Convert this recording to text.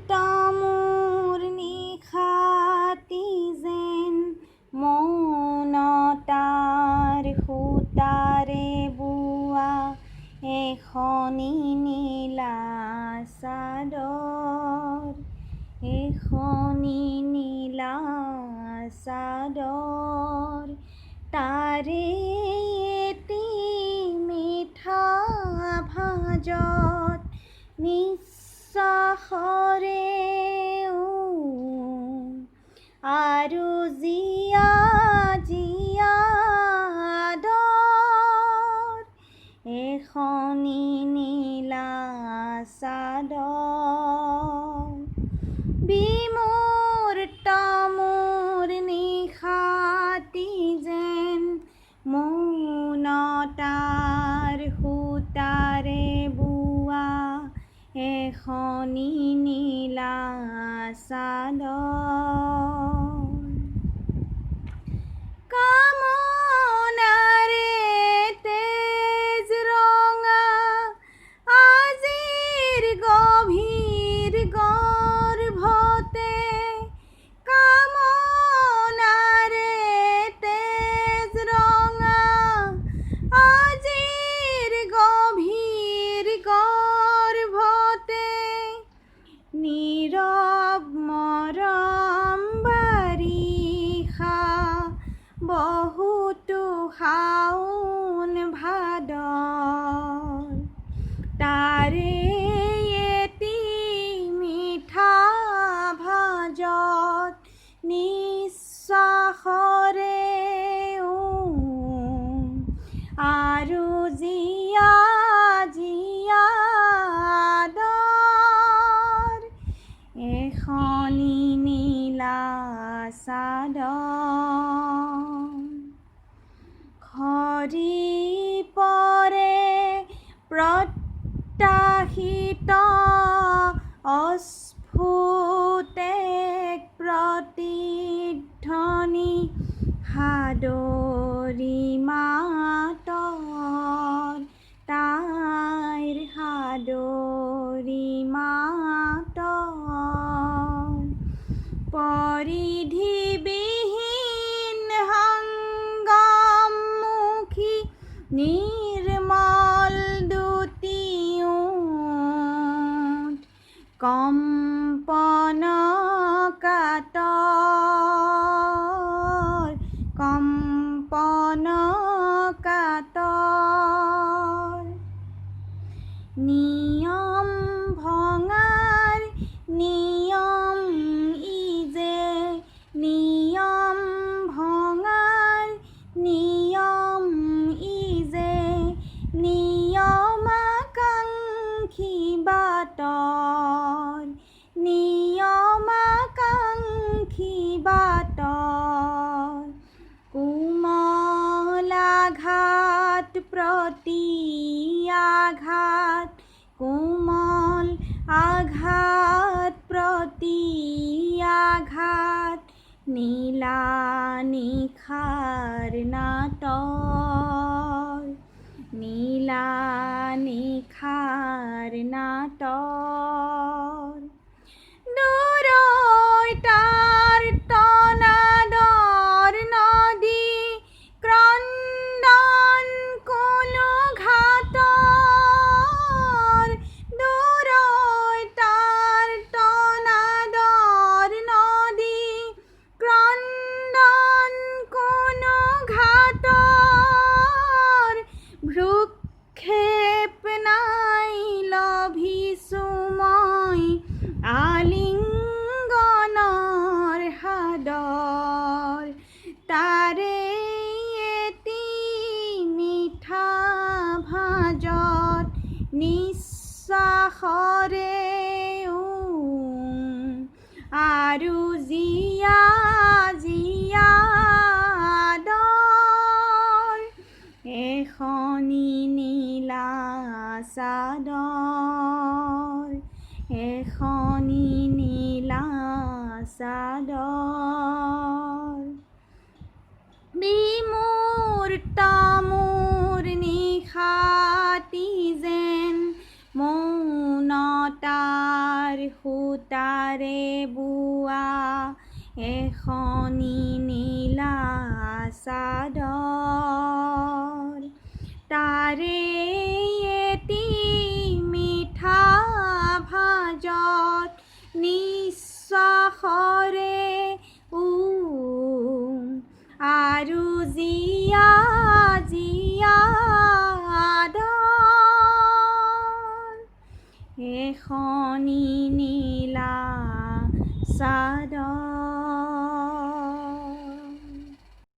তামোৰ নিশাতি যেন মৌনতাৰ সূতাৰে বোৱা এখনি নীলা চাদৰ, এখনি নীলা চাদৰ, তাৰে এটি মিঠা ভাঁজত নিশ্বাসৰে আৰু জীয়া জীয়া দৰ, এখনি নীলা চাদৰ। বিমূৰ তামোৰ নিশাতি যেন মৌনতাৰ সূতাৰে বোৱা এখনি নীলা চাদৰ। কামনাৰে তেজ ৰঙা আজিৰ গভীৰ গৰ্ভতে, কামনাৰে তেজ ৰঙা আজিৰ গভীৰ গৰ্ভতে, নীৰৱ মৰম বাৰিষা বহুতো শাওণ ভাদৰ, তাৰে এটি মিঠা ভাঁজত নিশ্বাসৰে আৰু জীয়া জীয়া দৰ, এখনি নীলা চাদৰ। খৰি পৰে প্ৰত্যাশিত অস্ফুট এক প্ৰতিধ্বনি সাদৰী মাতৰ, তাইৰ সাদৰী মাতৰ। পৰিধিবিহীন সংগমমুখী নিৰ্মল দুটি ওঠ, কম্পন কাতৰ, কম্পন কাতৰ। নিয়ম ভঙাৰ নিয়ম ইজে, নিয়ম ভঙাৰ নিয়ম ইজে, নিয়মাকাংক্ষী বাটৰ, নিয়মাকাংক্ষী বাটৰ। কোমল আঘাত প্ৰতি আঘাত, কোমল আঘাত প্ৰতি আঘাত, নীলা নিশাৰ নাটৰ, নীলা নিশাৰ নাটৰ। দূৰৈতাৰ তনাদৰ নদী ক্ৰন্দন কোনো ঘাটৰ, দূৰৈতাৰ তনাদৰ নদী ক্ৰন্দন কোনো ঘাটৰ। ভ্ৰূক্ষেপ নাই লভিছোঁ মই আলিংগনৰ সাদৰ, তাৰে এটি মিঠা ভাঁজত নিশ্বাসৰে আৰু জীয়া জীয়া দৰ, এখনি নীলা চাদৰ, এখনি নীলা চাদৰ। বিমূৰ তামোৰ নিশাতি যেন মৌনতাৰ সূতাৰে বোৱা এখনি নীলা চাদৰ তাৰে এটি মিঠা ভাঁজত নিশ্বাসৰে আৰু জীয়া জীয়া আদৰ এখনি নীলা চাদৰ